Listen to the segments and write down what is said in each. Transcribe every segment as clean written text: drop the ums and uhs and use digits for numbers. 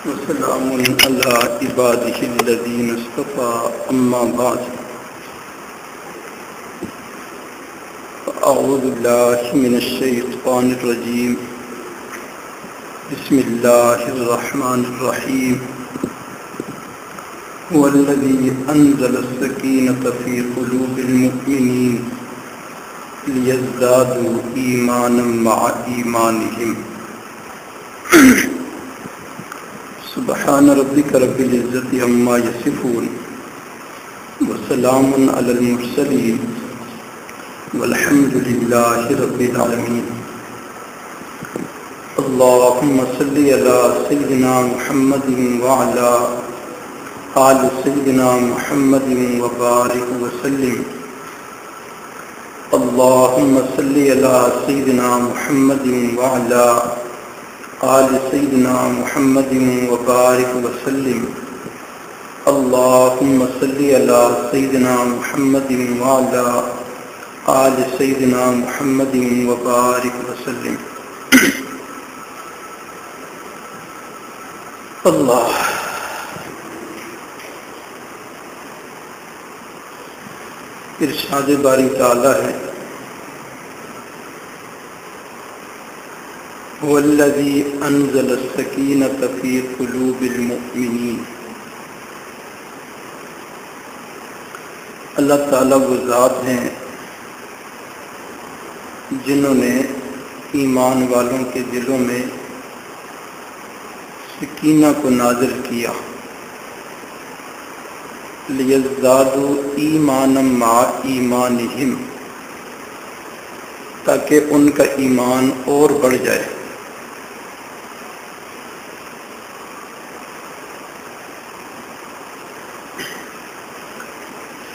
وسلام على عباده الذين اصطفى أما بعد أعوذ بالله من الشيطان الرجيم بسم الله الرحمن الرحيم هو الذي أنزل السكينة في قلوب المؤمنين ليزدادوا إيمانا مع إيمانهم سبحان ربك رب العزة عما يصفون وسلام على المرسلين والحمد لله رب العالمين اللهم صل على سيدنا محمد وعلى آل سيدنا محمد وبارك وسلم اللهم صل على سيدنا محمد وعلى آل سيدنا محمد وبارك وسلم اللهم صل على سيدنا محمد وعلى آل سيدنا محمد وبارك وسلم اللہ ارشاد باری تعالی ہے هو الذي انزل السكينة في قلوب المؤمنين اللہ تعالیٰ وہ ذات ہیں جنہوں نے ایمان والوں کے دلوں میں سکینہ کو نازل کیا لیزدادوا ایمانا مع ایمانہم تاکہ ان کا ایمان اور بڑھ جائے۔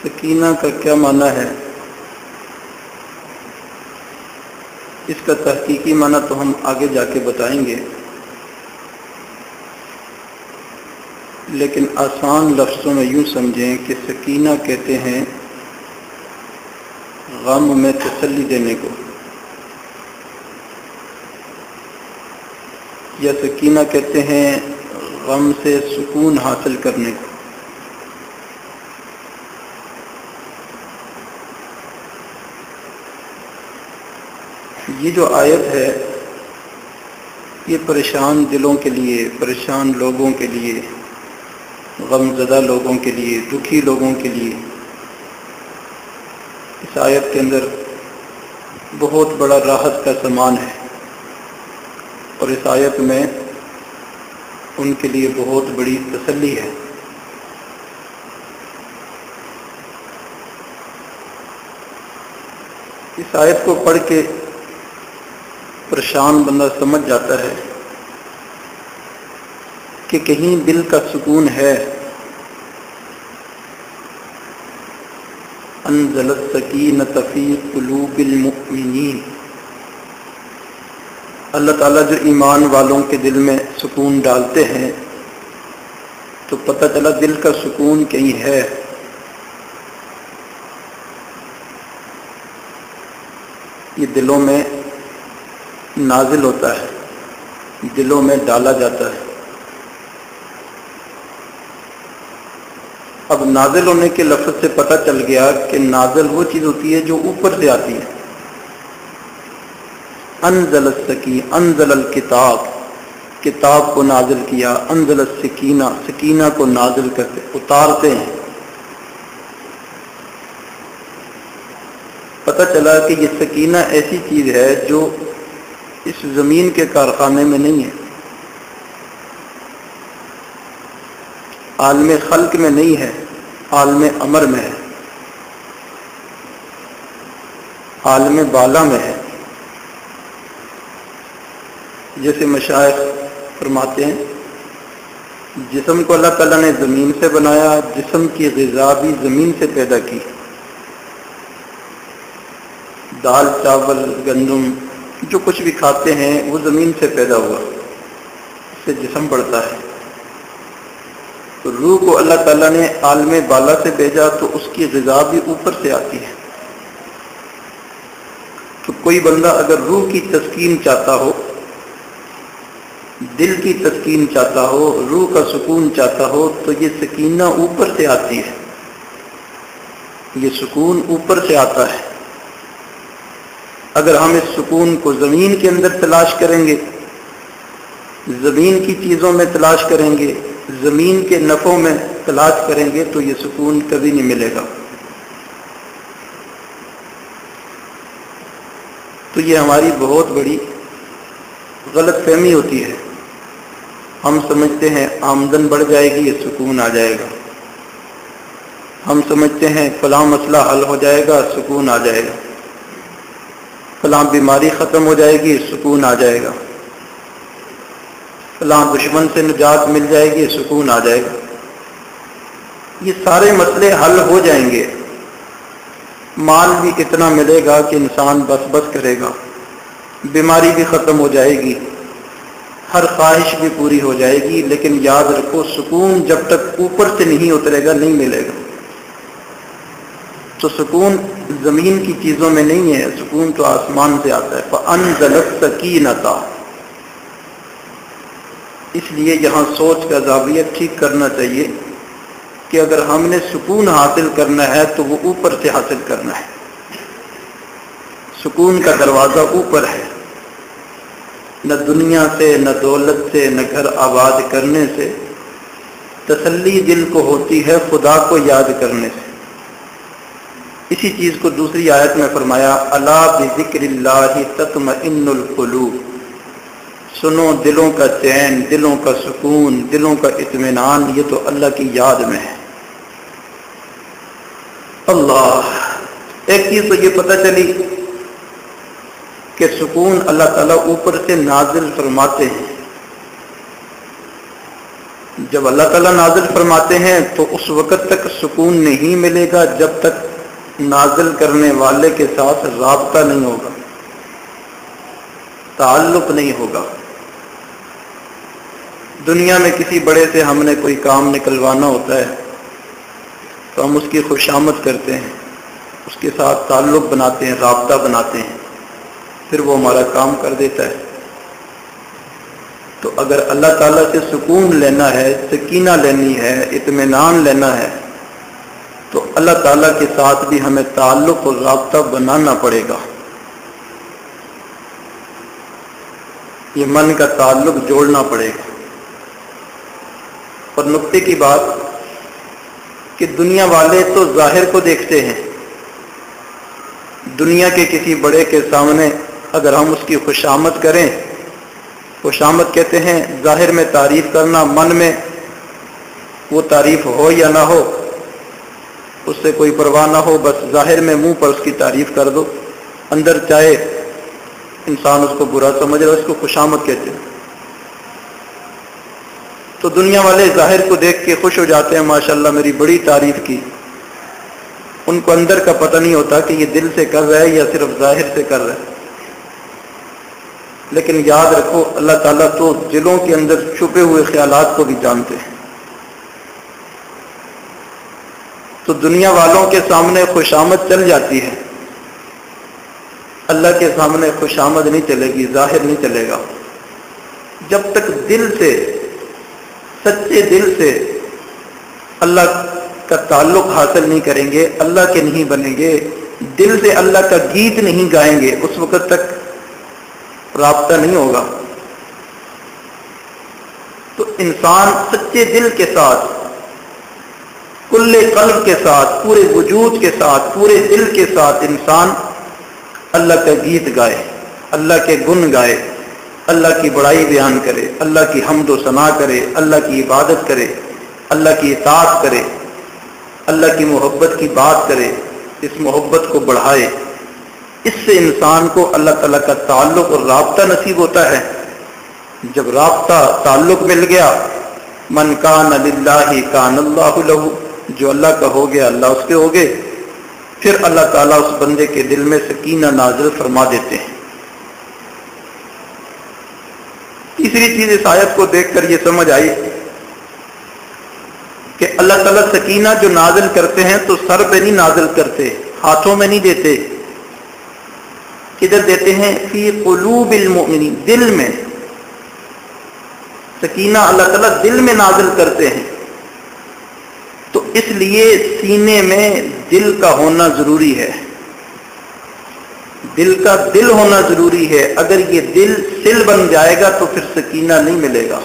سکینہ کا کیا معنی ہے؟ اس کا تحقیقی معنی تو ہم آگے جا کے بتائیں گے، لیکن آسان لفظوں میں یوں سمجھیں کہ سکینہ کہتے ہیں غم میں تسلی دینے کو، یا سکینہ کہتے ہیں غم سے سکون حاصل کرنے کو۔ یہ جو آیت ہے یہ پریشان دلوں کے لیے، پریشان لوگوں کے لیے، غم زدہ لوگوں کے لیے، دکھی لوگوں کے لیے اس آیت کے اندر بہت بڑا راحت کا سامان ہے، اور اس آیت میں ان کے لیے بہت بڑی تسلی ہے۔ اس آیت کو پڑھ کے پریشان بندہ سمجھ جاتا ہے کہ کہیں دل کا سکون ہے۔ انزل السکینۃ فی قلوب المؤمنین، اللہ تعالیٰ جو ایمان والوں کے دل میں سکون ڈالتے ہیں تو پتہ چلا دل کا سکون کہیں ہے۔ یہ دلوں میں نازل ہوتا ہے، دلوں میں ڈالا جاتا ہے۔ اب نازل ہونے کے لفظ سے پتہ چل گیا کہ نازل وہ چیز ہوتی ہے جو اوپر سے آتی ہے۔ انزل السکینہ، انزل الکتاب، کتاب کو نازل کیا، انزل السکینہ، سکینہ کو نازل کرتے، اتارتے ہیں۔ پتہ چلا کہ یہ سکینہ ایسی چیز ہے جو اس زمین کے کارخانے میں نہیں ہے، عالم خلق میں نہیں ہے، عالم امر میں ہے، عالم بالا میں ہے۔ جیسے مشائخ فرماتے ہیں جسم کو اللہ تعالیٰ نے زمین سے بنایا، جسم کی غذا بھی زمین سے پیدا کی، دال چاول گندم جو کچھ بھی کھاتے ہیں وہ زمین سے پیدا ہوا، اس سے جسم بڑھتا ہے۔ تو روح کو اللہ تعالیٰ نے عالم بالا سے بھیجا تو اس کی غذا بھی اوپر سے آتی ہے۔ تو کوئی بندہ اگر روح کی تسکین چاہتا ہو دل کی تسکین چاہتا ہو، روح کا سکون چاہتا ہو، تو یہ سکینہ اوپر سے آتی ہے، یہ سکون اوپر سے آتا ہے۔ اگر ہم اس سکون کو زمین کے اندر تلاش کریں گے، زمین کی چیزوں میں تلاش کریں گے، زمین کے نفعوں میں تلاش کریں گے، تو یہ سکون کبھی نہیں ملے گا۔ تو یہ ہماری بہت بڑی غلط فہمی ہوتی ہے۔ ہم سمجھتے ہیں آمدن بڑھ جائے گی، یہ سکون آ جائے گا۔ ہم سمجھتے ہیں فلاں مسئلہ حل ہو جائے گا، سکون آ جائے گا۔ فلاں بیماری ختم ہو جائے گی، سکون آ جائے گا۔ فلاں دشمن سے نجات مل جائے گی، سکون آ جائے گا۔ یہ سارے مسئلے حل ہو جائیں گے، مال بھی اتنا ملے گا کہ انسان بس بس کرے گا، بیماری بھی ختم ہو جائے گی، ہر خواہش بھی پوری ہو جائے گی، لیکن یاد رکھو سکون جب تک اوپر سے نہیں اترے گا نہیں ملے گا۔ تو سکون زمین کی چیزوں میں نہیں ہے، سکون تو آسمان سے آتا ہے۔ فَأَنزَلَ السَّكِينَةَ۔ اس لیے یہاں سوچ کا زاویہ ٹھیک کرنا چاہیے کہ اگر ہم نے سکون حاصل کرنا ہے تو وہ اوپر سے حاصل کرنا ہے۔ سکون کا دروازہ اوپر ہے، نہ دنیا سے، نہ دولت سے، نہ گھر آباد کرنے سے۔ تسلی دل کو ہوتی ہے خدا کو یاد کرنے سے۔ اسی چیز کو دوسری آیت میں فرمایا، الا بذکر اللہ تطمئن القلوب۔ سنو دلوں کا چین، دلوں کا سکون، دلوں کا اطمینان، یہ تو اللہ کی یاد میں ہے۔ اللہ، ایک چیز تو یہ پتہ چلی کہ سکون اللہ تعالیٰ اوپر سے نازل فرماتے ہیں۔ جب اللہ تعالیٰ نازل فرماتے ہیں تو اس وقت تک سکون نہیں ملے گا جب تک نازل کرنے والے کے ساتھ رابطہ نہیں ہوگا، تعلق نہیں ہوگا۔ دنیا میں کسی بڑے سے ہم نے کوئی کام نکلوانا ہوتا ہے تو ہم اس کی خوشامد کرتے ہیں، اس کے ساتھ تعلق بناتے ہیں، رابطہ بناتے ہیں، پھر وہ ہمارا کام کر دیتا ہے۔ تو اگر اللہ تعالیٰ سے سکون لینا ہے، سکینہ لینی ہے، اطمینان لینا ہے، تو اللہ تعالیٰ کے ساتھ بھی ہمیں تعلق اور رابطہ بنانا پڑے گا۔ یہ من کا تعلق جوڑنا پڑے گا۔ اور نقطے کی بات کہ دنیا والے تو ظاہر کو دیکھتے ہیں، دنیا کے کسی بڑے کے سامنے اگر ہم اس کی خوشامد کریں، خوشامد کہتے ہیں ظاہر میں تعریف کرنا، من میں وہ تعریف ہو یا نہ ہو اس سے کوئی پرواہ نہ ہو، بس ظاہر میں منہ پر اس کی تعریف کر دو، اندر چاہے انسان اس کو برا سمجھ رہا، اس کو خوشامد کہتے ہیں۔ تو دنیا والے ظاہر کو دیکھ کے خوش ہو جاتے ہیں، ماشاءاللہ میری بڑی تعریف کی۔ ان کو اندر کا پتہ نہیں ہوتا کہ یہ دل سے کر رہا ہے یا صرف ظاہر سے کر رہا ہے۔ لیکن یاد رکھو اللہ تعالیٰ تو دلوں کے اندر چھپے ہوئے خیالات کو بھی جانتے ہیں۔ تو دنیا والوں کے سامنے خوشامد چل جاتی ہے، اللہ کے سامنے خوشامد نہیں چلے گی، ظاہر نہیں چلے گا۔ جب تک دل سے، سچے دل سے اللہ کا تعلق حاصل نہیں کریں گے، اللہ کے نہیں بنیں گے، دل سے اللہ کا گیت نہیں گائیں گے، اس وقت تک رابطہ نہیں ہوگا۔ تو انسان سچے دل کے ساتھ، کل قلب کے ساتھ، پورے وجود کے ساتھ، پورے دل کے ساتھ انسان اللہ کا گیت گائے، اللہ کے گن گائے، اللہ کی بڑائی بیان کرے، اللہ کی حمد و ثنا کرے، اللہ کی عبادت کرے، اللہ کی اطاعت کرے، اللہ کی محبت کی بات کرے، اس محبت کو بڑھائے۔ اس سے انسان کو اللہ تعالیٰ کا تعلق اور رابطہ نصیب ہوتا ہے۔ جب رابطہ، تعلق مل گیا، من کان للہ کان اللہ لہ، جو اللہ کا ہو گیا اللہ اس کے ہو گئے، پھر اللہ تعالیٰ اس بندے کے دل میں سکینہ نازل فرما دیتے ہیں۔ تیسری چیز اس آیت کو دیکھ کر یہ سمجھ آئی کہ اللہ تعالیٰ سکینہ جو نازل کرتے ہیں تو سر پہ نہیں نازل کرتے، ہاتھوں میں نہیں دیتے، کدھر دیتے ہیں؟ فی قلوب المؤمنین، دل میں۔ سکینہ اللہ تعالیٰ دل میں نازل کرتے ہیں، تو اس لیے سینے میں دل کا ہونا ضروری ہے، دل کا دل ہونا ضروری ہے۔ اگر یہ دل سل بن جائے گا تو پھر سکینہ نہیں ملے گا۔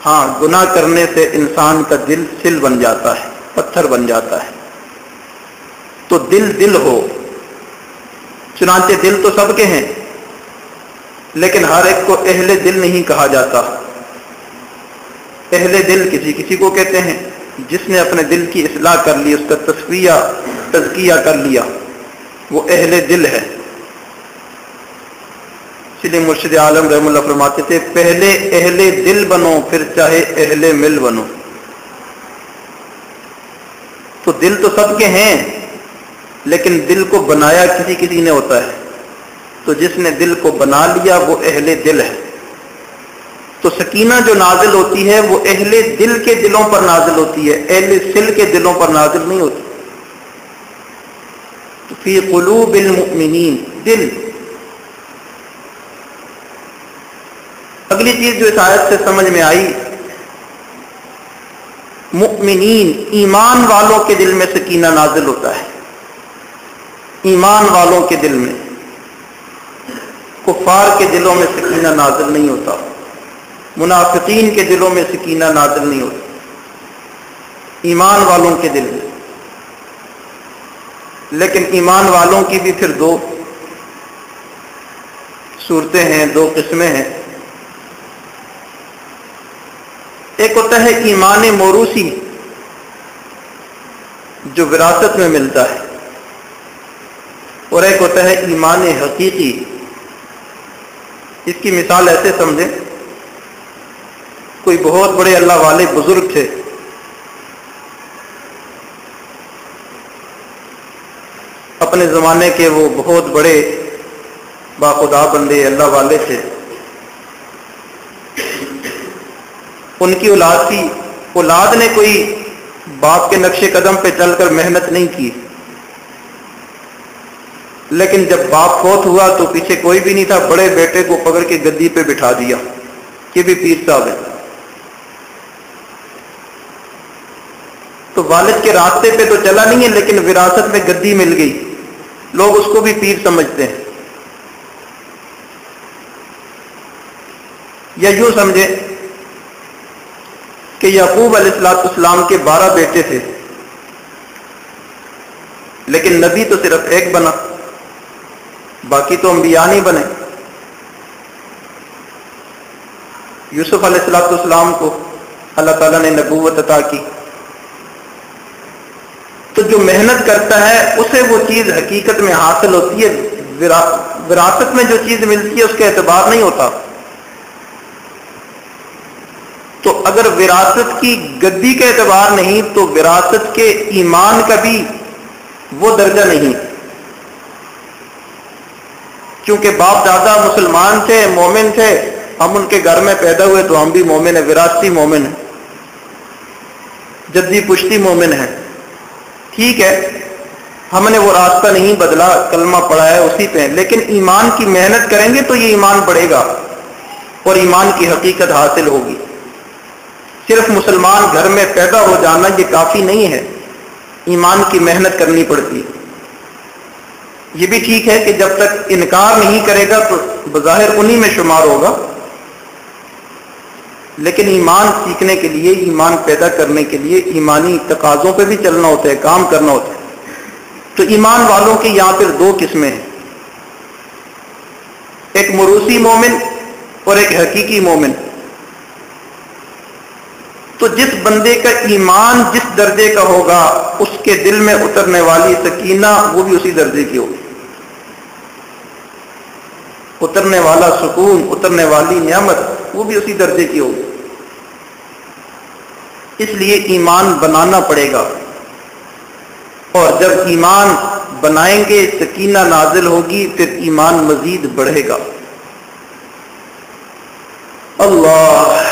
ہاں، گناہ کرنے سے انسان کا دل سل بن جاتا ہے، پتھر بن جاتا ہے، تو دل ہو۔ چنانچہ دل تو سب کے ہیں، لیکن ہر ایک کو اہل دل نہیں کہا جاتا۔ اہل دل کسی کو کہتے ہیں جس نے اپنے دل کی اصلاح کر لی، اس کا تزکیہ کر لیا، وہ اہل دل ہے۔ اس لیے مرشد عالم رحم اللہ فرماتے تھے پہلے اہل دل بنو، پھر چاہے اہل مل بنو۔ تو دل تو سب کے ہیں، لیکن دل کو بنایا کسی نے ہوتا ہے، تو جس نے دل کو بنا لیا وہ اہل دل ہے۔ تو سکینہ جو نازل ہوتی ہے وہ اہل دل کے دلوں پر نازل ہوتی ہے، اہل سل کے دلوں پر نازل نہیں ہوتی۔ تو فی قلوب المؤمنین، دل۔ اگلی چیز جو اس آیت سے سمجھ میں آئی، مؤمنین، ایمان والوں کے دل میں سکینہ نازل ہوتا ہے، ایمان والوں کے دل میں۔ کفار کے دلوں میں سکینہ نازل نہیں ہوتا، منافقین کے دلوں میں سکینہ نازل نہیں ہوتا، ایمان والوں کے دل میں۔ لیکن ایمان والوں کی بھی پھر دو صورتیں ہیں، دو قسمیں ہیں۔ ایک ہوتا ہے ایمان موروثی، جو وراثت میں ملتا ہے، اور ایک ہوتا ہے ایمان حقیقی۔ اس کی مثال ایسے سمجھیں، کوئی بہت بڑے اللہ والے بزرگ تھے، اپنے زمانے کے وہ بہت بڑے باخدا بندے اللہ والے تھے، ان کی اولاد تھی، اولاد نے کوئی باپ کے نقش قدم پہ چل کر محنت نہیں کی، لیکن جب باپ فوت ہوا تو پیچھے کوئی بھی نہیں تھا، بڑے بیٹے کو پکڑ کے گدی پہ بٹھا دیا، یہ بھی پیر صاحب ہے۔ تو والد کے راستے پہ تو چلا نہیں ہے، لیکن وراثت میں گدی مل گئی، لوگ اس کو بھی پیر سمجھتے ہیں۔ یا یوں سمجھے کہ یعقوب علیہ السلام کے 12 بیٹے تھے، لیکن نبی تو صرف ایک بنا، باقی تو انبیاء نہیں بنے۔ یوسف علیہ السلام کو اللہ تعالیٰ نے نبوت عطا کی، تو جو محنت کرتا ہے اسے وہ چیز حقیقت میں حاصل ہوتی ہے، وراثت میں جو چیز ملتی ہے اس کا اعتبار نہیں ہوتا۔ تو اگر وراثت کی گدی کا اعتبار نہیں تو وراثت کے ایمان کا بھی وہ درجہ نہیں، کیونکہ باپ دادا مسلمان تھے، مومن تھے، ہم ان کے گھر میں پیدا ہوئے تو ہم بھی مومن ہیں، وراثتی مومن ہیں، جدی پشتی مومن ہیں۔ ٹھیک ہے، ہم نے وہ راستہ نہیں بدلا، کلمہ پڑھا ہے اسی پہ، لیکن ایمان کی محنت کریں گے تو یہ ایمان بڑھے گا اور ایمان کی حقیقت حاصل ہوگی۔ صرف مسلمان گھر میں پیدا ہو جانا یہ کافی نہیں ہے، ایمان کی محنت کرنی پڑتی ہے۔ یہ بھی ٹھیک ہے کہ جب تک انکار نہیں کرے گا تو بظاہر انہی میں شمار ہوگا، لیکن ایمان سیکھنے کے لیے، ایمان پیدا کرنے کے لیے ایمانی تقاضوں پہ بھی چلنا ہوتا ہے، کام کرنا ہوتا ہے۔ تو ایمان والوں کی یہاں پر دو قسمیں ہیں، ایک موروثی مومن اور ایک حقیقی مومن۔ تو جس بندے کا ایمان جس درجے کا ہوگا اس کے دل میں اترنے والی سکینہ وہ بھی اسی درجے کی ہوگی، اترنے والا سکون، اترنے والی نعمت وہ بھی اسی درجے کی ہوگی۔ اس لیے ایمان بنانا پڑے گا، اور جب ایمان بنائیں گے سکینہ نازل ہوگی، پھر ایمان مزید بڑھے گا۔ اللہ،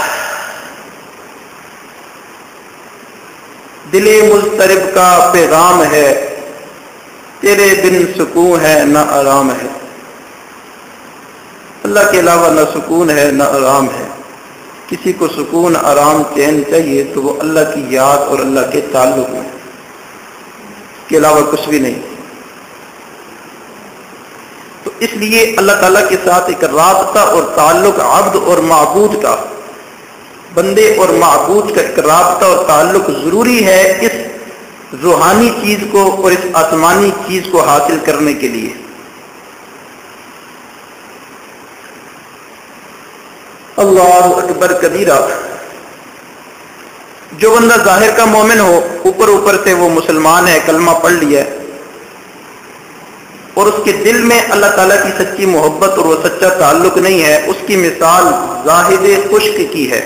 دل مضطرب کا پیغام ہے، تیرے بن سکون ہے نہ آرام ہے۔ اللہ کے علاوہ نہ سکون ہے نہ آرام ہے، کسی کو سکون آرام چین چاہیے تو وہ اللہ کی یاد اور اللہ کے تعلق میں، اس کے علاوہ کچھ بھی نہیں۔ تو اس لیے اللہ تعالیٰ کے ساتھ ایک رابطہ اور تعلق عبد اور معبود کا، بندے اور معبود کا ایک رابطہ اور تعلق ضروری ہے اس روحانی چیز کو اور اس آسمانی چیز کو حاصل کرنے کے لیے۔ اللہ اکبر کبیرہ۔ جو بندہ ظاہر کا مومن ہو، اوپر اوپر سے وہ مسلمان ہے، کلمہ پڑھ لیا ہے، اور اس کے دل میں اللہ تعالیٰ کی سچی محبت اور وہ سچا تعلق نہیں ہے، اس کی مثال زاہد خشک کی ہے،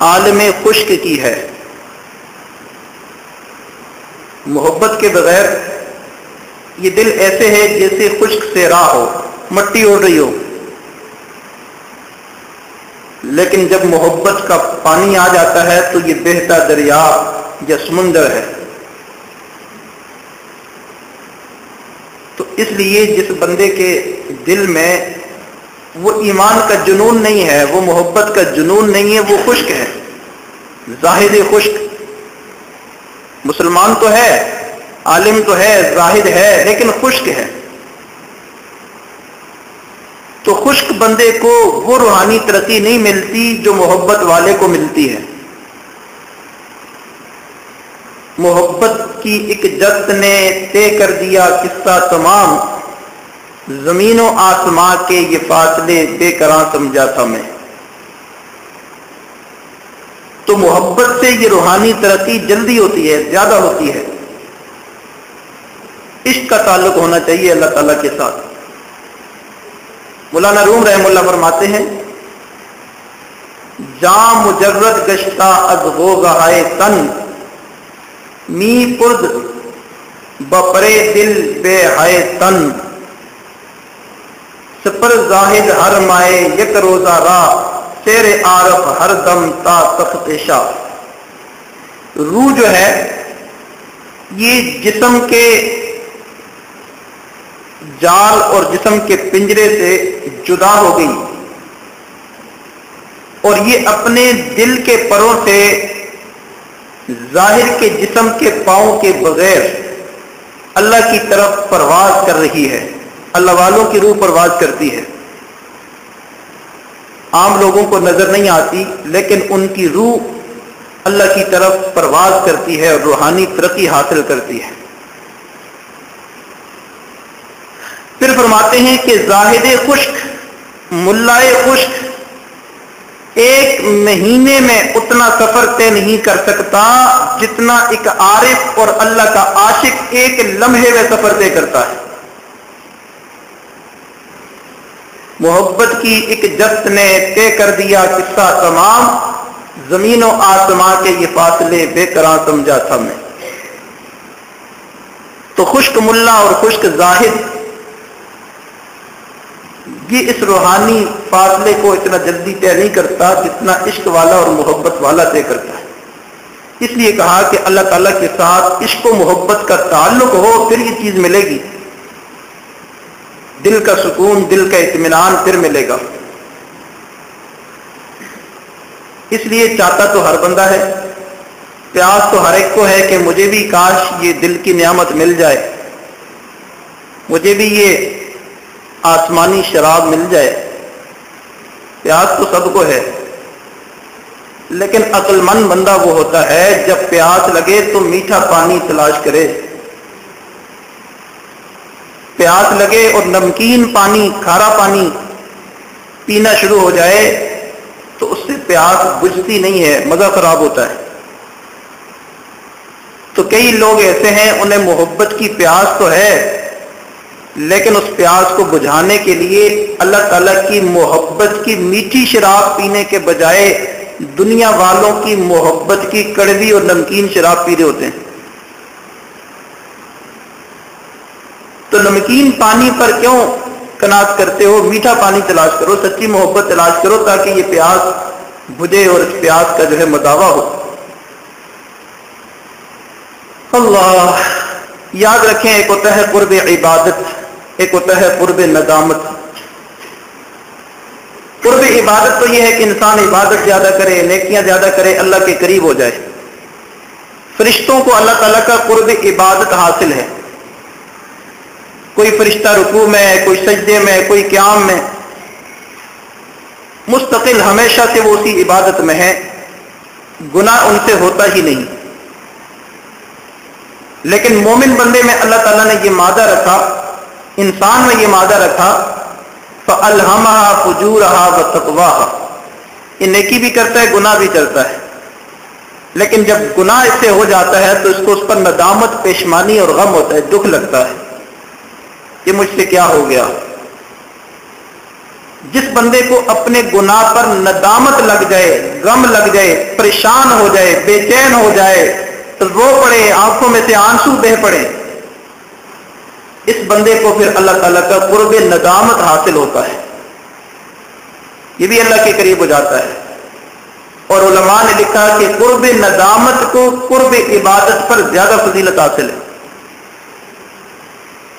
عالم خشک کی ہے۔ محبت کے بغیر یہ دل ایسے ہے جیسے خشک صحرا ہو، مٹی اڑ رہی ہو، لیکن جب محبت کا پانی آ جاتا ہے تو یہ بہتا دریا یا سمندر ہے۔ تو اس لیے جس بندے کے دل میں وہ ایمان کا جنون نہیں ہے، وہ محبت کا جنون نہیں ہے، وہ خشک ہے، زاہد خشک۔ مسلمان تو ہے، عالم تو ہے، زاہد ہے، لیکن خشک ہے۔ تو خشک بندے کو وہ روحانی ترقی نہیں ملتی جو محبت والے کو ملتی ہے۔ محبت کی ایک جست نے طے کر دیا قصہ تمام، زمین و آسماں کے یہ فاصلے بے قرار سمجھا تھا میں۔ تو محبت سے یہ روحانی ترقی جلدی ہوتی ہے، زیادہ ہوتی ہے۔ عشق کا تعلق ہونا چاہیے اللہ تعالیٰ کے ساتھ۔ مولانا روم رحمہ اللہ فرماتے ہیں، جام مجرد گشتہ از ہو گہائے تن، می پرد بپرے دل بے ہائے تن، سپر زاہد ہر مائے یک روزہ راہ، سیر عارف ہر دم تا تخت شاہ۔ روح جو ہے یہ جسم کے جال اور جسم کے پنجرے سے جدا ہو گئی، اور یہ اپنے دل کے پروں سے ظاہر کے جسم کے پاؤں کے بغیر اللہ کی طرف پرواز کر رہی ہے۔ اللہ والوں کی روح پرواز کرتی ہے، عام لوگوں کو نظر نہیں آتی، لیکن ان کی روح اللہ کی طرف پرواز کرتی ہے اور روحانی ترقی حاصل کرتی ہے۔ پھر فرماتے ہیں کہ زاہد خشک، ملائے خشک ایک مہینے میں اتنا سفر طے نہیں کر سکتا جتنا ایک عارف اور اللہ کا عاشق ایک لمحے میں سفر طے کرتا ہے۔ محبت کی ایک جست نے طے کر دیا قصہ تمام، زمین و آسماں کے یہ فاصلے بے قرار سمجھا تھا میں۔ تو خشک ملا اور خشک زاہد یہ اس روحانی فاصلے کو اتنا جلدی طے نہیں کرتا جتنا عشق والا اور محبت والا طے کرتا ہے۔ اس لیے کہا کہ اللہ تعالیٰ کے ساتھ عشق و محبت کا تعلق ہو، پھر یہ چیز ملے گی، دل کا سکون، دل کا اطمینان پھر ملے گا۔ اس لیے چاہتا تو ہر بندہ ہے، پیاس تو ہر ایک کو ہے کہ مجھے بھی کاش یہ دل کی نعمت مل جائے، مجھے بھی یہ آسمانی شراب مل جائے۔ پیاس تو سب کو ہے، لیکن عقل مند بندہ وہ ہوتا ہے جب پیاس لگے تو میٹھا پانی تلاش کرے، پیاس لگے اور نمکین پانی، کھارا پانی پینا شروع ہو جائے تو اس سے پیاس بجھتی نہیں ہے، مزہ خراب ہوتا ہے۔ تو کئی لوگ ایسے ہیں انہیں محبت کی پیاس تو ہے، لیکن اس پیاس کو بجھانے کے لیے اللہ تعالیٰ کی محبت کی میٹھی شراب پینے کے بجائے دنیا والوں کی محبت کی کڑوی اور نمکین شراب پی رہے ہوتے ہیں۔ تو نمکین پانی پر کیوں قناعت کرتے ہو؟ میٹھا پانی تلاش کرو، سچی محبت تلاش کرو تاکہ یہ پیاس بجھے اور اس پیاس کا جو ہے مداوا ہو۔ اللہ یاد رکھیں، ایک ہوتا ہے قرب عبادت، ایک ہوتا ہے قرب ندامت۔ قرب عبادت تو یہ ہے کہ انسان عبادت زیادہ کرے، نیکیاں زیادہ کرے، اللہ کے قریب ہو جائے۔ فرشتوں کو اللہ تعالیٰ کا قرب عبادت حاصل ہے، کوئی فرشتہ رکوع میں ہے، کوئی سجدے میں ہے، کوئی قیام میں، مستقل ہمیشہ سے وہ اسی عبادت میں ہے، گناہ ان سے ہوتا ہی نہیں۔ لیکن مومن بندے میں اللہ تعالیٰ نے یہ مادہ رکھا، انسان میں یہ مادہ رکھا، فَأَلْهَمَهَا فُجُورَهَا وَتَقْوَاهَا، یہ نیکی بھی کرتا ہے، گناہ بھی کرتا ہے، لیکن جب گناہ اس سے ہو جاتا ہے تو اس کو اس پر ندامت، پشیمانی اور غم ہوتا ہے، دکھ لگتا ہے، یہ مجھ سے کیا ہو گیا۔ جس بندے کو اپنے گناہ پر ندامت لگ جائے، غم لگ جائے، پریشان ہو جائے، بے چین ہو جائے، رو پڑے، آنکھوں میں سے آنسو بہہ پڑے، اس بندے کو پھر اللہ تعالیٰ کا قرب ندامت حاصل ہوتا ہے، یہ بھی اللہ کے قریب ہو جاتا ہے۔ اور علماء نے لکھا کہ قرب ندامت کو قرب عبادت پر زیادہ فضیلت حاصل ہے۔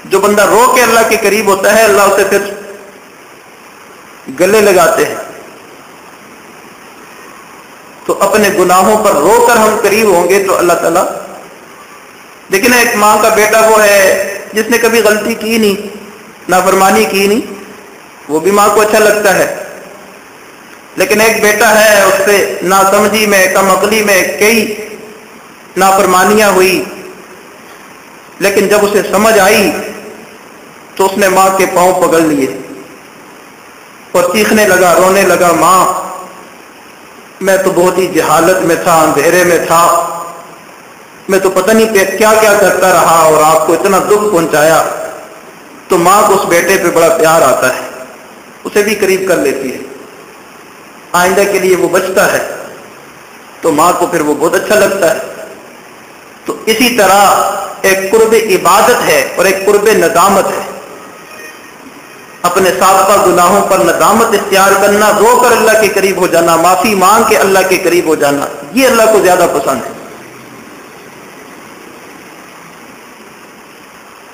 جو بندہ رو کے اللہ کے قریب ہوتا ہے، اللہ اسے پھر گلے لگاتے ہیں۔ تو اپنے گناہوں پر رو کر ہم قریب ہوں گے تو اللہ تعالیٰ، لیکن ایک ماں کا بیٹا وہ ہے جس نے کبھی غلطی کی نہیں، نافرمانی کی نہیں، وہ بھی ماں کو اچھا لگتا ہے، لیکن ایک بیٹا ہے اس سے ناسمجھی میں، کم عقلی میں کئی نافرمانیاں ہوئی، لیکن جب اسے سمجھ آئی تو اس نے ماں کے پاؤں پکڑ لیے اور چیخنے لگا، رونے لگا، ماں میں تو بہت ہی جہالت میں تھا، اندھیرے میں تھا، میں تو پتہ نہیں کیا کیا کرتا رہا اور آپ کو اتنا دکھ پہنچایا۔ تو ماں کو اس بیٹے پہ بڑا پیار آتا ہے، اسے بھی قریب کر لیتی ہے، آئندہ کے لیے وہ بچتا ہے، تو ماں کو پھر وہ بہت اچھا لگتا ہے۔ تو اسی طرح ایک قرب عبادت ہے اور ایک قرب ندامت ہے، اپنے سابقہ گناہوں پر ندامت اختیار کرنا، رو کر اللہ کے قریب ہو جانا، معافی مانگ کے اللہ کے قریب ہو جانا، یہ اللہ کو زیادہ پسند ہے۔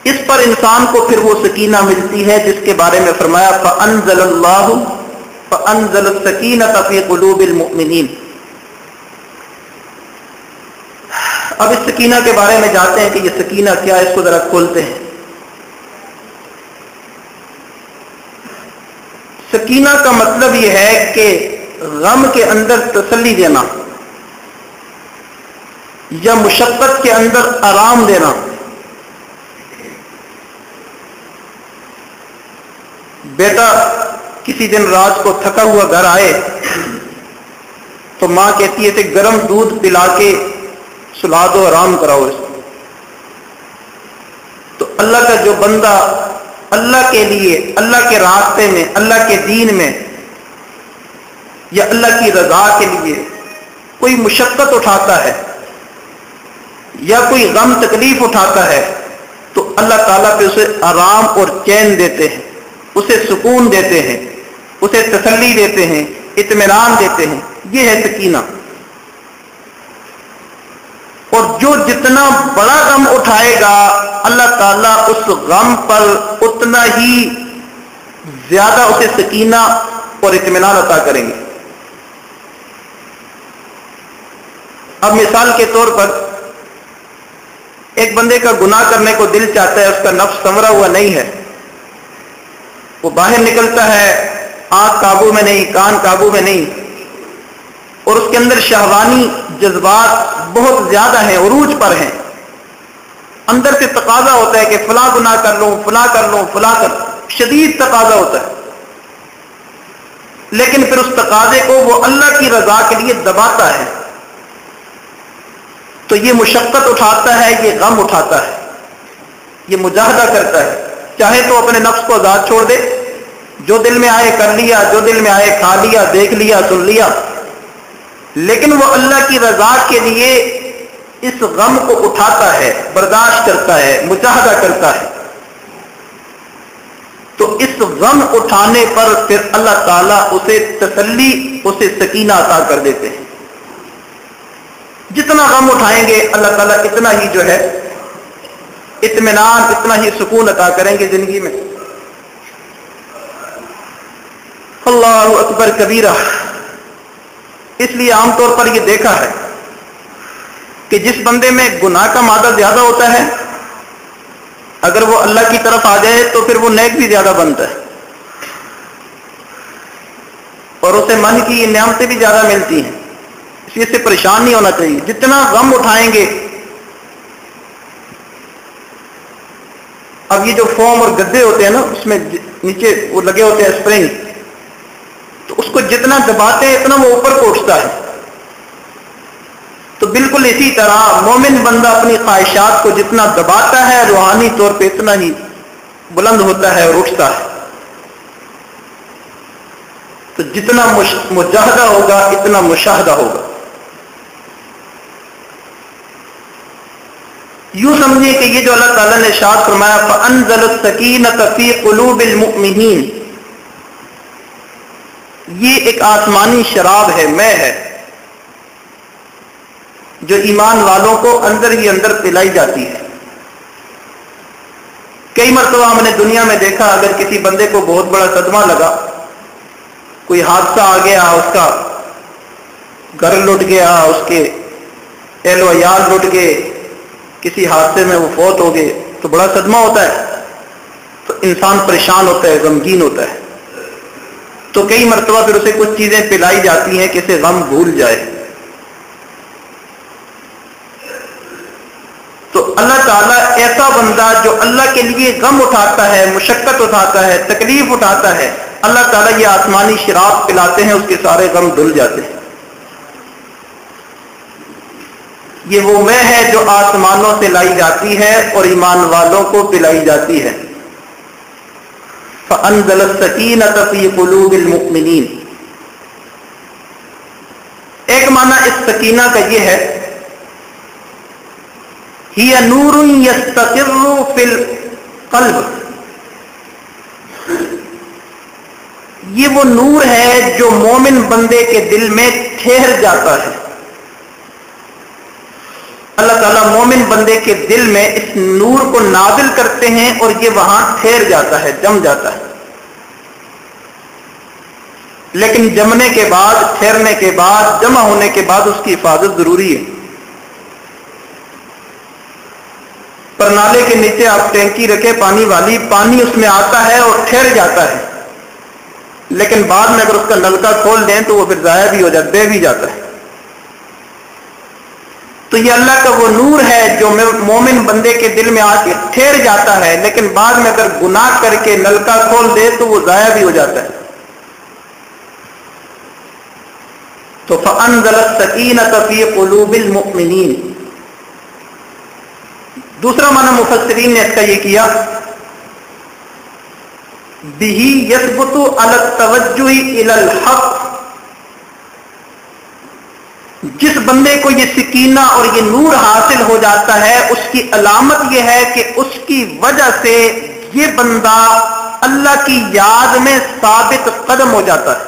اس پر انسان کو پھر وہ سکینہ ملتی ہے جس کے بارے میں فرمایا فَأَنزَلَ اللَّهُ فَأَنزَلَ السَّكِينَةَ فِي قُلُوبِ الْمُؤْمِنِينَ۔ اب اس سکینہ کے بارے میں جانتے ہیں کہ یہ سکینہ کیا ہے، اس کو ذرا کھولتے ہیں۔ سکینہ کا مطلب یہ ہے کہ غم کے اندر تسلی دینا یا مشقت کے اندر آرام دینا۔ بیٹا کسی دن رات کو تھکا ہوا گھر آئے تو ماں کہتی ہے کہ گرم دودھ پلا کے سلا دو، آرام کراؤ اس کو۔ تو اللہ کا جو بندہ اللہ کے لیے، اللہ کے راستے میں، اللہ کے دین میں یا اللہ کی رضا کے لیے کوئی مشقت اٹھاتا ہے یا کوئی غم تکلیف اٹھاتا ہے تو اللہ تعالیٰ پہ اسے آرام اور چین دیتے ہیں، اسے سکون دیتے ہیں، اسے تسلی دیتے ہیں، اطمینان دیتے ہیں، یہ ہے سکینہ۔ اور جو جتنا بڑا غم اٹھائے گا اللہ تعالیٰ اس غم پر اتنا ہی زیادہ اسے سکینہ اور اطمینان عطا کریں گے۔ اب مثال کے طور پر ایک بندے کا گناہ کرنے کو دل چاہتا ہے، اس کا نفس سنورا ہوا نہیں ہے، وہ باہر نکلتا ہے، آنکھ قابو میں نہیں، کان قابو میں نہیں، اور اس کے اندر شہوانی جذبات بہت زیادہ ہیں، عروج پر ہیں، اندر سے تقاضا ہوتا ہے کہ فلاں گناہ کر لوں، فلاں کر لوں، فلاں کر لوں، شدید تقاضا ہوتا ہے، لیکن پھر اس تقاضے کو وہ اللہ کی رضا کے لیے دباتا ہے، تو یہ مشقت اٹھاتا ہے، یہ غم اٹھاتا ہے، یہ مجاہدہ کرتا ہے۔ چاہے تو اپنے نفس کو آزاد چھوڑ دے، جو دل میں آئے کر لیا، جو دل میں آئے کھا لیا، دیکھ لیا، سن لیا، لیکن وہ اللہ کی رضا کے لیے اس غم کو اٹھاتا ہے، برداشت کرتا ہے، مجاہدہ کرتا ہے۔ تو اس غم اٹھانے پر پھر اللہ تعالیٰ اسے تسلی، اسے سکینہ عطا کر دیتے ہیں۔ جتنا غم اٹھائیں گے اللہ تعالیٰ اتنا ہی جو ہے اطمینان، اتنا ہی سکون عطا کریں گے زندگی میں۔ اللہ اکبر کبیرہ. اس لیے عام طور پر یہ دیکھا ہے کہ جس بندے میں گناہ کا مادہ زیادہ ہوتا ہے اگر وہ اللہ کی طرف آ جائے تو پھر وہ نیک بھی زیادہ بنتا ہے اور اسے من کی نعمتیں بھی زیادہ ملتی ہیں. اس لیے سے پریشان نہیں ہونا چاہیے. جتنا غم اٹھائیں گے, اب یہ جو فوم اور گدے ہوتے ہیں نا اس میں نیچے وہ لگے ہوتے ہیں اسپرنگ, تو اس کو جتنا دباتے ہیں اتنا وہ اوپر کو اٹھتا ہے. تو بالکل اسی طرح مومن بندہ اپنی خواہشات کو جتنا دباتا ہے روحانی طور پہ اتنا ہی بلند ہوتا ہے اور اٹھتا ہے. تو جتنا مجاہدہ ہوگا اتنا مشاہدہ ہوگا. یوں سمجھیں کہ یہ جو اللہ تعالیٰ نے ارشاد فرمایا فَأَنزَلَ السَّكِينَةَ فِي قُلُوبِ الْمُؤْمِنِينَ, یہ ایک آسمانی شراب ہے, میں ہے, جو ایمان والوں کو اندر ہی اندر پلائی جاتی ہے. کئی مرتبہ ہم نے دنیا میں دیکھا اگر کسی بندے کو بہت بڑا صدمہ لگا, کوئی حادثہ آ گیا, اس کا گھر لٹ گیا, اس کے اہل و عیال لٹ گئے, کسی حادثے میں وہ فوت ہو گئے, تو بڑا صدمہ ہوتا ہے, تو انسان پریشان ہوتا ہے, غمگین ہوتا ہے. تو کئی مرتبہ پھر اسے کچھ چیزیں پلائی جاتی ہیں کہ اسے غم بھول جائے. تو اللہ تعالیٰ ایسا بندہ جو اللہ کے لیے غم اٹھاتا ہے, مشقت اٹھاتا ہے, تکلیف اٹھاتا ہے, اللہ تعالیٰ یہ آسمانی شراب پلاتے ہیں, اس کے سارے غم دھل جاتے ہیں. یہ وہ میں ہے جو آسمانوں سے لائی جاتی ہے اور ایمان والوں کو پلائی جاتی ہے. فَأَنزَلَ السَّكِينَةَ فِي قُلُوبِ الْمُؤْمِنِينَ. ایک معنی اس سکینہ کا یہ ہے هِيَ نُورٌ يَسْتَقِرُّ فِي الْقَلْبِ, یہ وہ نور ہے جو مومن بندے کے دل میں ٹھہر جاتا ہے. اللہ تعالیٰ مومن بندے کے دل میں اس نور کو نازل کرتے ہیں اور یہ وہاں ٹھہر جاتا ہے, جم جاتا ہے. لیکن جمنے کے بعد, ٹھہرنے کے بعد, جمع ہونے کے بعد اس کی حفاظت ضروری ہے. پرنالے کے نیچے آپ ٹینکی رکھے پانی والی, پانی اس میں آتا ہے اور ٹھہر جاتا ہے, لیکن بعد میں اگر اس کا نلکا کھول دیں تو وہ پھر ضائع بھی ہو جاتا, بہہ بھی جاتا ہے. تو یہ اللہ کا وہ نور ہے جو مومن بندے کے دل میں آ کے ٹھہر جاتا ہے, لیکن بعد میں اگر گناہ کر کے نلکا کھول دے تو وہ ضائع بھی ہو جاتا ہے. تو فَأَنزَلَ السَّكِينَةَ فِي قُلُوبِ الْمُؤْمِنِينَ. دوسرا معنی مفسرین نے اس کا یہ کیا بِهِ يَثْبُتُ عَلَى التَّوَجُّهِ إِلَى الْحَقِّ. جس بندے کو یہ سکینہ اور یہ نور حاصل ہو جاتا ہے اس کی علامت یہ ہے کہ اس کی وجہ سے یہ بندہ اللہ کی یاد میں ثابت قدم ہو جاتا ہے,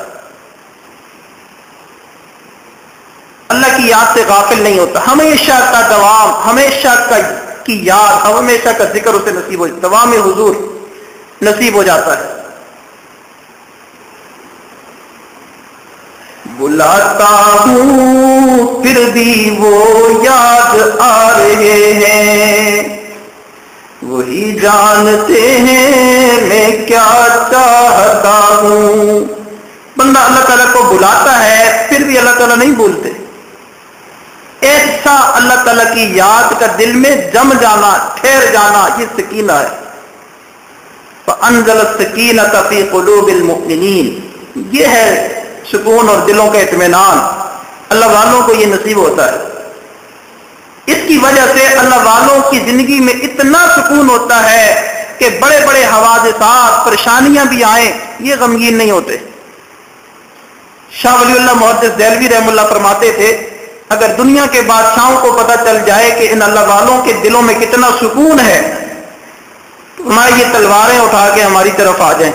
اللہ کی یاد سے غافل نہیں ہوتا, ہمیشہ کا دوام, ہمیشہ کی یاد, ہمیشہ کا ذکر اسے نصیب ہو, دوام حضور نصیب ہو جاتا ہے. بلاتا ہوں پھر بھی وہ یاد آ رہے ہیں, وہی جانتے ہیں میں کیا چاہتا ہوں. بندہ اللہ تعالیٰ کو بلاتا ہے پھر بھی اللہ تعالیٰ نہیں بھولتے. ایسا اللہ تعالیٰ کی یاد کا دل میں جم جانا, ٹھہر جانا, یہ سکینہ ہے. فَأَنزَلَ السَّكِينَةَ فِي قُلُوبِ الْمُؤْمِنِينَ. یہ ہے سکون اور دلوں کا اطمینان, اللہ والوں کو یہ نصیب ہوتا ہے. اس کی وجہ سے اللہ والوں کی زندگی میں اتنا سکون ہوتا ہے کہ بڑے بڑے حوادثات, پریشانیاں بھی آئیں, یہ غمگین نہیں ہوتے. شاہ ولی اللہ محدث دہلوی رحم اللہ فرماتے تھے اگر دنیا کے بادشاہوں کو پتہ چل جائے کہ ان اللہ والوں کے دلوں میں کتنا سکون ہے تو ہماری یہ تلواریں اٹھا کے ہماری طرف آ جائیں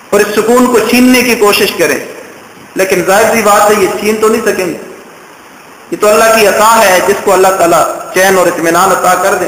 اور اس سکون کو چھیننے کی کوشش کریں. لیکن ظاہر سی بات ہے یہ چھین تو نہیں سکیں گے, یہ تو اللہ کی عطا ہے جس کو اللہ تعالیٰ چین اور اطمینان عطا کر دے.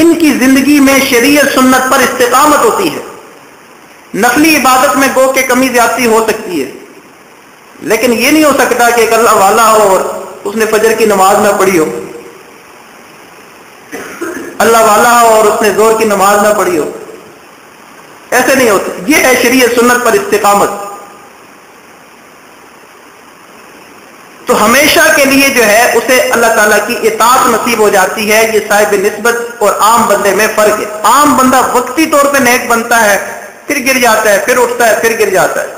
ان کی زندگی میں شریعت سنت پر استقامت ہوتی ہے. نفلی عبادت میں گو کہ کمی زیادتی ہو سکتی ہے، لیکن یہ نہیں ہو سکتا کہ ایک اللہ والا ہو اور اس نے فجر کی نماز نہ پڑھی ہو، اللہ والا ہو اور اس نے زور کی نماز نہ پڑھی ہو. ایسے نہیں ہوتا. یہ ہے شریعت سنت پر استقامت. تو ہمیشہ کے لیے جو ہے اسے اللہ تعالیٰ کی اطاعت نصیب ہو جاتی ہے. یہ صاحب نسبت اور عام بندے میں فرق ہے. عام بندہ وقتی طور پہ نیک بنتا ہے، پھر گر جاتا ہے، پھر اٹھتا ہے، پھر گر جاتا ہے.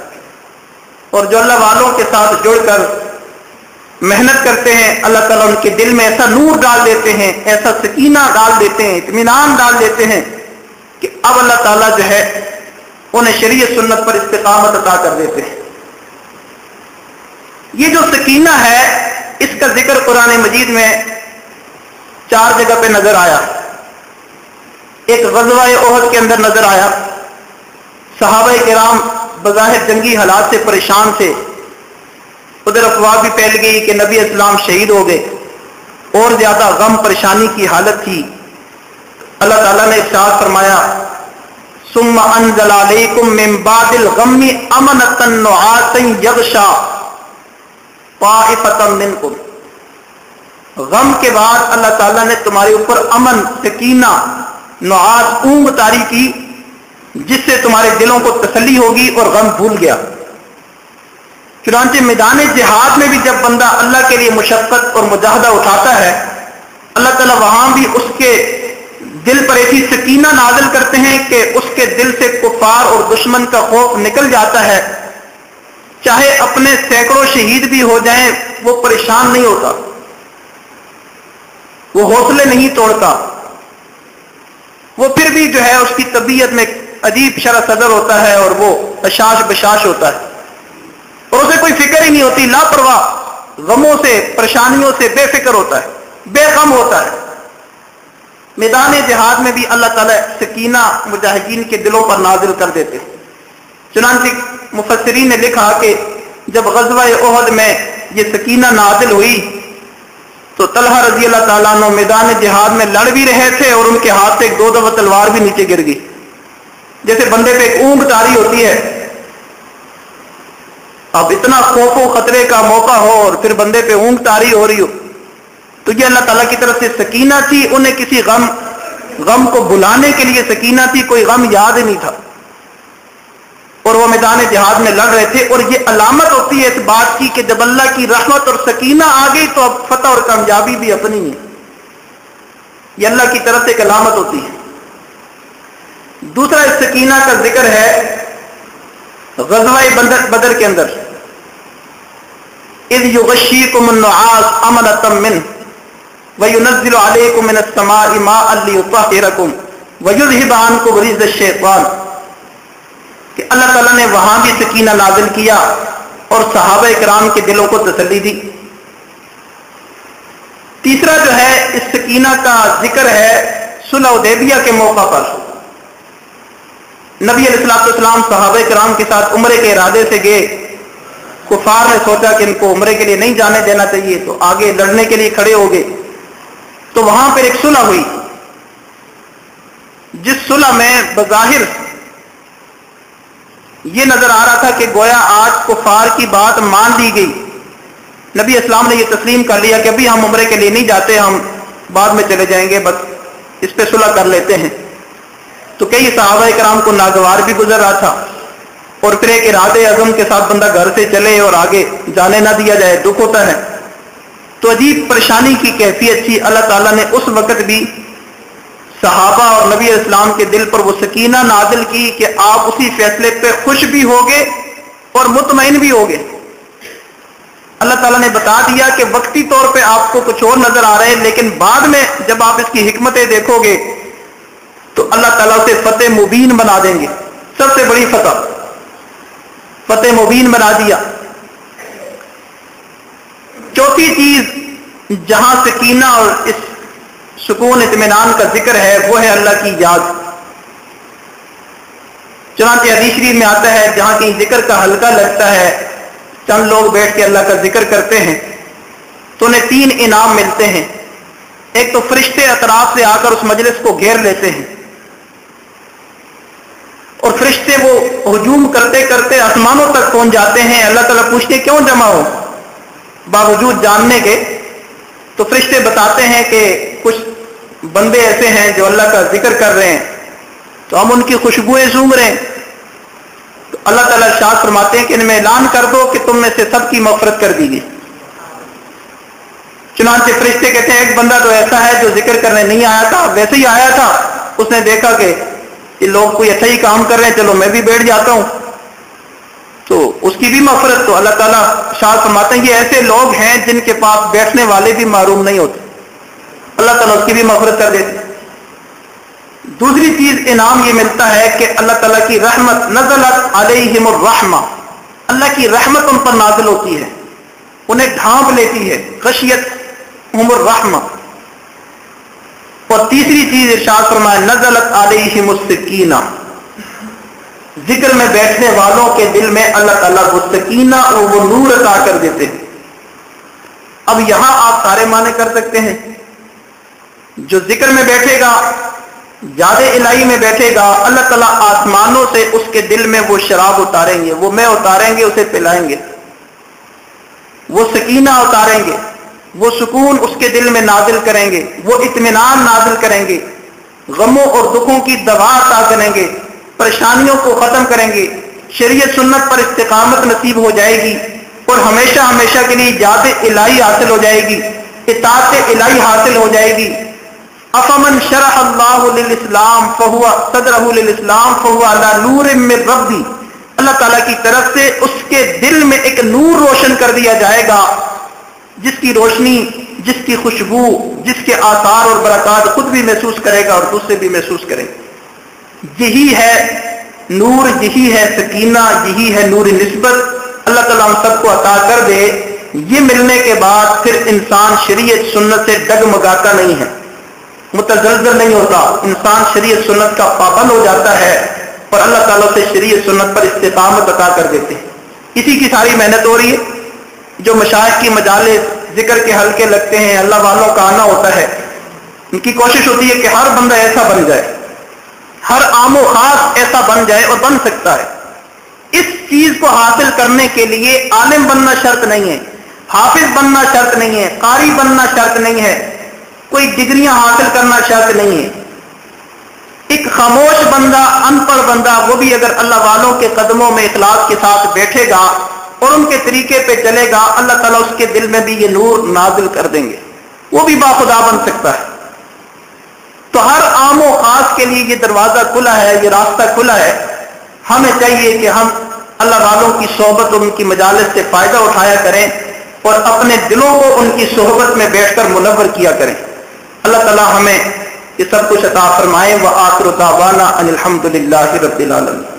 اور جو اللہ والوں کے ساتھ جڑ کر محنت کرتے ہیں، اللہ تعالیٰ ان کے دل میں ایسا نور ڈال دیتے ہیں، ایسا سکینہ ڈال دیتے ہیں، اطمینان ڈال دیتے ہیں کہ اب اللہ تعالیٰ جو ہے انہیں شریعت سنت پر استقامت عطا کر دیتے ہیں. یہ جو سکینہ ہے اس کا ذکر قرآن مجید میں 4 جگہ پہ نظر آیا. ایک غزوہ احد کے اندر نظر آیا. صحابہ کرام بظاہر جنگی حالات سے پریشان تھے. ادھر افواہ بھی پھیل گئی کہ نبی اسلام شہید ہو گئے، اور زیادہ غم پریشانی کی حالت تھی. اللہ تعالیٰ نے ارشاد فرمایا ثم انزل علیکم من بعد الغم امنۃ نعاسا یغشا طائفۃ منکم. غم کے بعد اللہ تعالیٰ نے تمہارے اوپر امن، سکینہ، نعاس، اونگ طاری کی، جس سے تمہارے دلوں کو تسلی ہوگی اور غم بھول گیا. چنانچہ میدان جہاد میں بھی جب بندہ اللہ کے لیے مشقت اور مجاہدہ اٹھاتا ہے، اللہ تعالیٰ وہاں بھی اس کے دل پر ایسی سکینہ نازل کرتے ہیں کہ اس کے دل سے کفار اور دشمن کا خوف نکل جاتا ہے. چاہے اپنے سینکڑوں شہید بھی ہو جائیں وہ پریشان نہیں ہوتا، وہ حوصلے نہیں توڑتا. وہ پھر بھی جو ہے اس کی طبیعت میں عجیب شرح صدر ہوتا ہے اور وہ اشاش بشاش ہوتا ہے، اور اسے کوئی فکر ہی نہیں ہوتی. لاپرواہ، غموں سے، پریشانیوں سے بے فکر ہوتا ہے، بے غم ہوتا ہے. میدان جہاد میں بھی اللہ تعالیٰ سکینہ مجاہدین کے دلوں پر نازل کر دیتے. چنانچہ مفسرین نے لکھا کہ جب غزوہ احد میں یہ سکینہ نازل ہوئی تو طلحہ رضی اللہ تعالیٰ عنہ میدان جہاد میں لڑ بھی رہے تھے اور ان کے ہاتھ سے 2 دفعہ تلوار بھی نیچے گر گئی. جیسے بندے پہ ایک اونگ طاری ہوتی ہے، اب اتنا خوف و خطرے کا موقع ہو اور پھر بندے پہ اونگ طاری ہو رہی ہو، تو یہ اللہ تعالیٰ کی طرف سے سکینہ تھی. انہیں کسی غم کو بھلانے کے لیے سکینہ تھی، کوئی غم یاد ہی نہیں تھا، اور وہ میدان جہاد میں لڑ رہے تھے. اور یہ علامت ہوتی ہے اس بات کی کہ جب اللہ کی رحمت اور سکینہ آ گئی تو اب فتح اور کامیابی بھی اپنی ہے. یہ اللہ کی طرف سے ایک علامت ہوتی ہے. دوسرا اس سکینہ کا ذکر ہے غزوہ بدر کے اندر، اذ یغشیکم النعاس امنۃ منہ وَيُنَزِّلُ عَلَيْكُم مِّنَ السَّمَاءِ مَاءً لِيُطَهِّرَكُمْ وَيُذْهِبَ عَنكُمْ رِجْزَ الشَّيْطَانِ. کہ اللہ تعالیٰ نے وہاں بھی سکینہ نازل کیا اور صحابہ کرام کے دلوں کو تسلی دی. تیسرا جو ہے اس سکینہ کا ذکر ہے صلح حدیبیہ کے موقع پر. نبی علیہ الصلوۃ والسلام صحابہ کرام کے ساتھ عمرے کے ارادے سے گئے. کفار نے سوچا کہ ان کو عمرے کے لیے نہیں جانے دینا چاہیے تو آگے لڑنے کے لیے کھڑے ہو گئے. تو وہاں پر ایک صلح ہوئی، جس صلح میں بظاہر یہ نظر آ رہا تھا کہ گویا آج کفار کی بات مان لی گئی. نبی اسلام نے یہ تسلیم کر لیا کہ ابھی ہم عمرے کے لیے نہیں جاتے، ہم بعد میں چلے جائیں گے، بس اس پہ صلح کر لیتے ہیں. تو کئی صحابہ کرام کو ناگوار بھی گزر رہا تھا، اور پھر ایک ارادے عزم کے ساتھ بندہ گھر سے چلے اور آگے جانے نہ دیا جائے، دکھ ہوتا ہے. تو عجیب پریشانی کی کیفیت تھی. اللہ تعالیٰ نے اس وقت بھی صحابہ اور نبی اسلام کے دل پر وہ سکینہ نازل کی کہ آپ اسی فیصلے پہ خوش بھی ہوگے اور مطمئن بھی ہوگے. اللہ تعالیٰ نے بتا دیا کہ وقتی طور پہ آپ کو کچھ اور نظر آ رہے ہیں، لیکن بعد میں جب آپ اس کی حکمتیں دیکھو گے تو اللہ تعالیٰ اسے فتح مبین بنا دیں گے. سب سے بڑی فتح مبین بنا دیا. چوتھی چیز جہاں سکینہ اور اس سکون اطمینان کا ذکر ہے وہ ہے اللہ کی یاد. چنانچہ حدیث شریف میں آتا ہے جہاں کہیں ذکر کا حلقہ لگتا ہے، چند لوگ بیٹھ کے اللہ کا ذکر کرتے ہیں تو انہیں 3 انعام ملتے ہیں. ایک تو فرشتے اطراف سے آ کر اس مجلس کو گھیر لیتے ہیں اور فرشتے وہ ہجوم کرتے کرتے آسمانوں تک پہنچ جاتے ہیں. اللہ تعالیٰ پوچھتے کیوں جمع ہو؟ باوجود جاننے کے تو فرشتے بتاتے ہیں کہ کچھ بندے ایسے ہیں جو اللہ کا ذکر کر رہے ہیں تو ہم ان کی خوشبوئیں سونگھ رہے ہیں. تو اللہ تعالیٰ ارشاد فرماتے ہیں کہ ان میں اعلان کر دو کہ تم میں سے سب کی مغفرت کر دی گئی. چنانچہ فرشتے کہتے ہیں ایک بندہ تو ایسا ہے جو ذکر کرنے نہیں آیا تھا، ویسے ہی آیا تھا، اس نے دیکھا کہ یہ لوگ کوئی اچھا ہی کام کر رہے ہیں، چلو میں بھی بیٹھ جاتا ہوں، تو اس کی بھی مغفرت. تو اللہ تعالیٰ ارشاد فرماتے ہیں یہ ایسے لوگ ہیں جن کے پاس بیٹھنے والے بھی محروم نہیں ہوتے، اللہ تعالیٰ اس کی بھی مغفرت کر دیتے. دوسری چیز انعام یہ ملتا ہے کہ اللہ تعالیٰ کی رحمت نزلت علیہم الرحمہ، اللہ کی رحمت ان پر نازل ہوتی ہے، انہیں ڈھانپ لیتی ہے، غشیت ہم الرحمہ. اور تیسری چیز ارشاد فرمایا نزلت علیہم السکینہ، ذکر میں بیٹھنے والوں کے دل میں اللہ تعالیٰ وہ سکینہ اور وہ نور عطا کر دیتے ہیں. اب یہاں آپ سارے معنی کر سکتے ہیں. جو ذکر میں بیٹھے گا، یاد الہی میں بیٹھے گا، اللہ تعالیٰ آسمانوں سے اس کے دل میں وہ شراب اتاریں گے، وہ میں اتاریں گے، اسے پلائیں گے، وہ سکینہ اتاریں گے، وہ سکون اس کے دل میں نازل کریں گے، وہ اطمینان نازل کریں گے، غموں اور دکھوں کی دوا عطا کریں گے، پریشانیوں کو ختم کریں گے، شریعت سنت پر استقامت نصیب ہو جائے گی اور ہمیشہ ہمیشہ کے لیے یاد الہی حاصل ہو جائے گی، اطاعت الہی حاصل ہو جائے گی. افمن شرح اللہ للاسلام فہو صدرہ للاسلام فہو علی نور من ربی، اللہ تعالیٰ کی طرف سے اس کے دل میں ایک نور روشن کر دیا جائے گا جس کی روشنی، جس کی خوشبو، جس کے آثار اور برکات خود بھی محسوس کرے گا اور دوسرے بھی محسوس کرے گا. یہی ہے نور، یہی ہے سکینہ، یہی ہے نور نسبت. اللہ تعالیٰ ہم سب کو عطا کر دے. یہ ملنے کے بعد پھر انسان شریعت سنت سے ڈگمگاتا نہیں ہے، متزلزل نہیں ہوتا، انسان شریعت سنت کا پابند ہو جاتا ہے اور اللہ تعالیٰ سے شریعت سنت پر استقامت عطا کر دیتے ہیں. اسی کی ساری محنت ہو رہی ہے. جو مشائخ کی مجالس ذکر کے حلقے لگتے ہیں، اللہ والوں کا آنا ہوتا ہے، ان کی کوشش ہوتی ہے کہ ہر بندہ ایسا بن جائے، ہر عام و خاص ایسا بن جائے، اور بن سکتا ہے. اس چیز کو حاصل کرنے کے لیے عالم بننا شرط نہیں ہے، حافظ بننا شرط نہیں ہے، قاری بننا شرط نہیں ہے، کوئی ڈگریاں حاصل کرنا شرط نہیں ہے. ایک خاموش بندہ، ان پڑھ بندہ، وہ بھی اگر اللہ والوں کے قدموں میں اخلاص کے ساتھ بیٹھے گا اور ان کے طریقے پہ چلے گا، اللہ تعالیٰ اس کے دل میں بھی یہ نور نازل کر دیں گے، وہ بھی باخدا بن سکتا ہے. تو ہر عام و خاص کے لیے یہ دروازہ کھلا ہے، یہ راستہ کھلا ہے. ہمیں چاہیے کہ ہم اللہ والوں کی صحبت اور ان کی مجالس سے فائدہ اٹھایا کریں اور اپنے دلوں کو ان کی صحبت میں بیٹھ کر منور کیا کریں. اللہ تعالیٰ ہمیں یہ سب کچھ عطا فرمائے. وآخر دعوانا ان الحمد للہ رب العالمین.